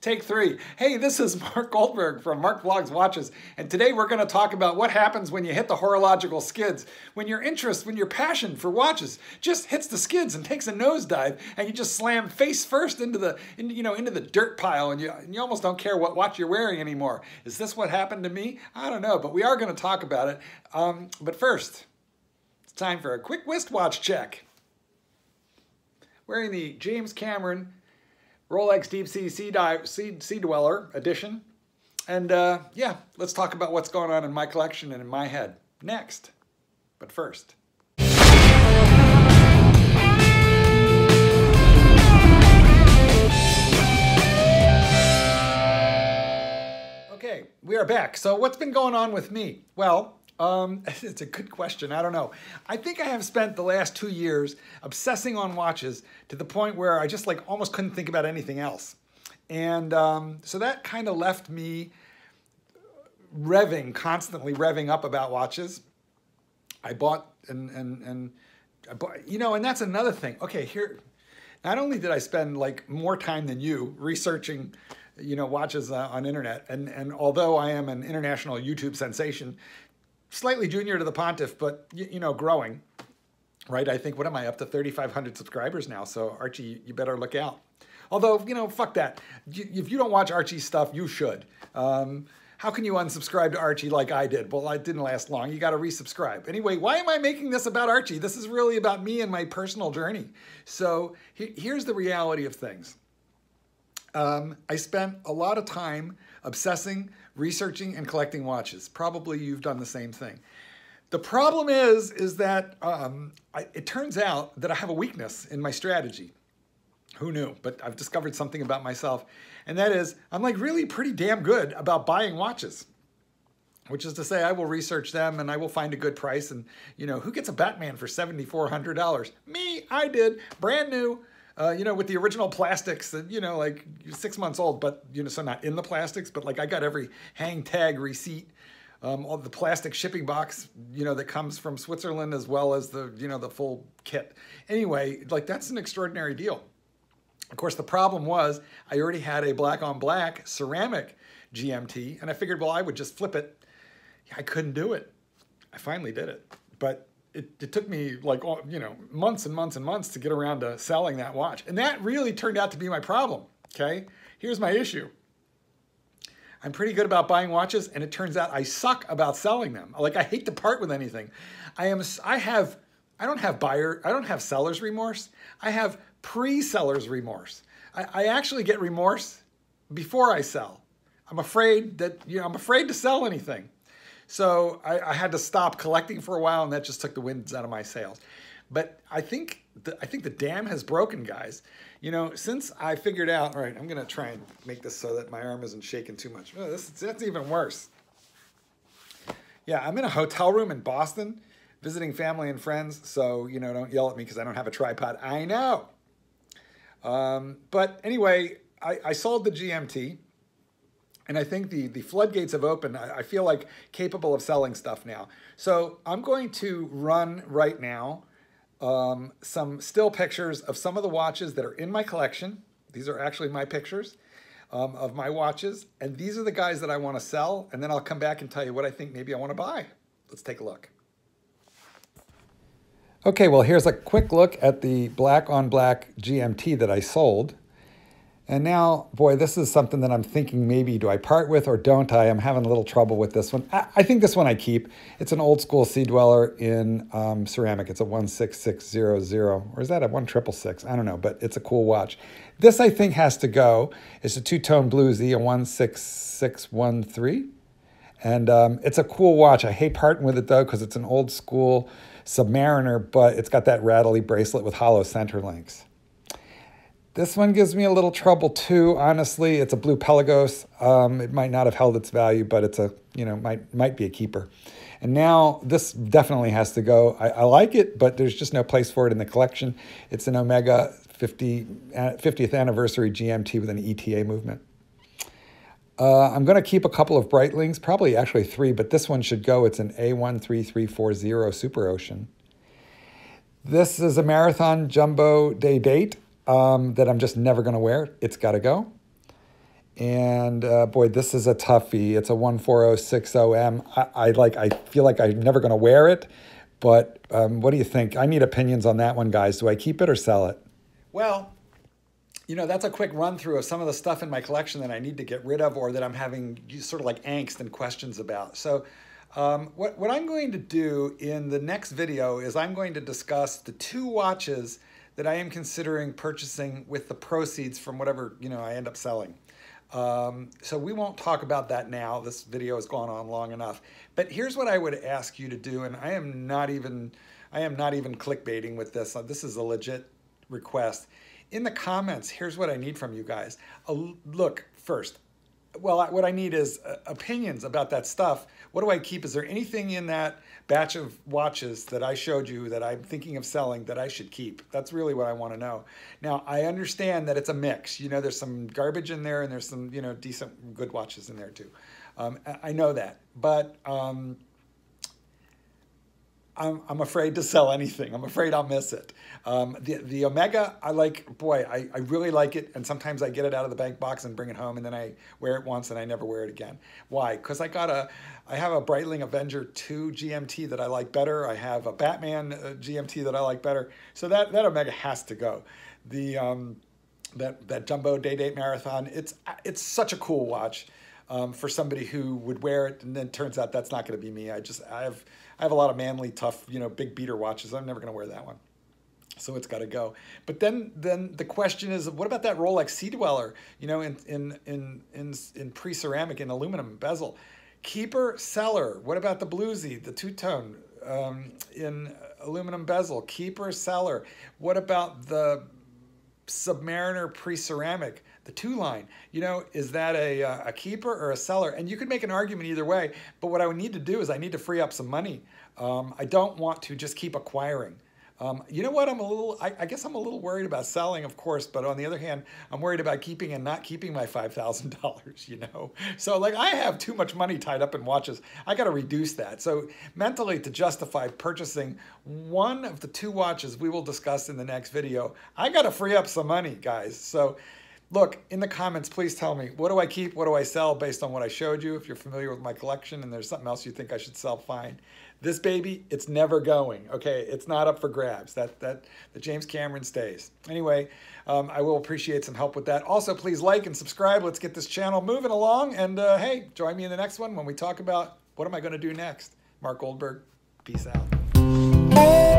Take three. Hey, this is Mark Goldberg from Mark Vlogs Watches, and today we're going to talk about what happens when you hit the horological skids, when your passion for watches just hits the skids and takes a nosedive, and you just slam face first into the dirt pile, and you almost don't care what watch you're wearing anymore. Is this what happened to me? I don't know, but we are going to talk about it. But first, it's time for a quick wristwatch check. Wearing the James Cameron Rolex Deep Sea Dweller edition. And yeah, let's talk about what's going on in my collection and in my head next. But first. Okay, we are back. So what's been going on with me? Well, it's a good question. I don't know. I think I have spent the last 2 years obsessing on watches to the point where I just almost couldn't think about anything else. And so that kind of left me constantly revving up about watches. I bought, and that's another thing. Okay, here, not only did I spend more time than you researching watches on internet, and although I am an international YouTube sensation, slightly junior to the pontiff, but growing, right? I think, what am I, up to 3,500 subscribers now? So Archie, you better look out. Although, fuck that. If you don't watch Archie's stuff, you should. How can you unsubscribe to Archie like I did? Well, it didn't last long. You got to resubscribe. Anyway, why am I making this about Archie? This is really about me and my personal journey. So here's the reality of things. I spent a lot of time obsessing, researching, and collecting watches. Probably you've done the same thing. The problem is that it turns out that I have a weakness in my strategy. Who knew? But I've discovered something about myself, and that is I'm really pretty damn good about buying watches. Which is to say, I will research them and I will find a good price. And who gets a Batman for $7,400? Me, I did, brand new. With the original plastics that, 6 months old, but, so not in the plastics, but I got every hang tag receipt, all the plastic shipping box, that comes from Switzerland, as well as the, the full kit. Anyway, that's an extraordinary deal. Of course, the problem was I already had a black on black ceramic GMT, and I figured, well, I would just flip it. I couldn't do it. I finally did it, but it took me months and months and months to get around to selling that watch. And that really turned out to be my problem, okay? Here's my issue. I'm pretty good about buying watches, and it turns out I suck about selling them. I hate to part with anything. I don't have seller's remorse. I have pre-seller's remorse. I actually get remorse before I sell. I'm afraid to sell anything. So I had to stop collecting for a while, and that just took the winds out of my sails. But I think the dam has broken, guys. Since I figured out, all right, I'm gonna try and make this so that my arm isn't shaking too much. Oh, that's even worse. Yeah, I'm in a hotel room in Boston, visiting family and friends. So don't yell at me because I don't have a tripod. I know. But anyway, I sold the GMT. And I think the floodgates have opened. I feel capable of selling stuff now. So I'm going to run right now some still pictures of some of the watches that are in my collection. These are actually my pictures of my watches. And these are the guys that I want to sell. And then I'll come back and tell you what I think maybe I want to buy. Let's take a look. Okay, well, here's a quick look at the black on black GMT that I sold. And now, boy, this is something that I'm thinking maybe, do I part with or don't I? I'm having a little trouble with this one. I think this one I keep. It's an old school Sea Dweller in ceramic. It's a 16600, or is that a 1666? I don't know, but it's a cool watch. This, I think, has to go. It's a two-tone Blue Z, a 16613. And it's a cool watch. I hate parting with it, though, because it's an old school Submariner, but it's got that rattly bracelet with hollow center links. This one gives me a little trouble too, honestly. It's a blue Pelagos. It might not have held its value, but it's might be a keeper. And now this definitely has to go. I like it, but there's just no place for it in the collection. It's an Omega 50th anniversary GMT with an ETA movement. I'm going to keep a couple of Breitlings, probably actually 3, but this one should go. It's an A13340 Super Ocean. This is a Marathon Jumbo Day Date that I'm just never going to wear. It's got to go. And boy, this is a toughie. It's a 14060M. I feel like I'm never going to wear it, but what do you think? I need opinions on that one, guys. Do I keep it or sell it? Well, you know, that's a quick run through of some of the stuff in my collection that I need to get rid of or that I'm having sort of like angst and questions about. So what I'm going to do in the next video is I'm going to discuss the 2 watches that I am considering purchasing with the proceeds from whatever, you know, I end up selling. So we won't talk about that now. This video has gone on long enough. But here's what I would ask you to do, and I am not even clickbaiting with this. This is a legit request. In the comments, here's what I need from you guys. Look, first, well, what I need is opinions about that stuff. What do I keep? Is there anything in that batch of watches that I showed you that I'm thinking of selling that I should keep? That's really what I want to know. Now, I understand that it's a mix. You know, there's some garbage in there and there's some, you know, decent, good watches in there too. I know that, but I'm afraid to sell anything. I'm afraid I'll miss it. The Omega, I like, boy, I really like it. And sometimes I get it out of the bank box and bring it home and then I wear it once and I never wear it again. Why? Because I have a Breitling Avenger 2 GMT that I like better. I have a Batman GMT that I like better. So that Omega has to go. That Jumbo Day Date Marathon, it's such a cool watch. For somebody who would wear it, and then turns out that's not going to be me. I have a lot of manly, tough, you know, big beater watches. I'm never going to wear that one, so it's got to go. But then the question is, what about that Rolex Sea Dweller? You know, in pre-ceramic, in aluminum bezel, keeper, seller. What about the Bluesy, the two-tone in aluminum bezel, keeper, seller? What about the Submariner pre-ceramic, the 2-line, you know, is that a keeper or a seller? And you could make an argument either way, but what I would need to do is I need to free up some money. I don't want to just keep acquiring. You know what, I guess I'm a little worried about selling, of course, but on the other hand, I'm worried about keeping and not keeping my $5,000, you know? So like I have too much money tied up in watches. I got to reduce that. So mentally, to justify purchasing one of the 2 watches we will discuss in the next video, I got to free up some money, guys. So look, in the comments, please tell me, what do I keep? What do I sell based on what I showed you? If you're familiar with my collection and there's something else you think I should sell, fine. This baby, it's never going, okay? It's not up for grabs. The James Cameron stays. Anyway, I will appreciate some help with that. Also, please like and subscribe. Let's get this channel moving along. And hey, join me in the next one when we talk about what am I going to do next. Mark Goldberg, peace out.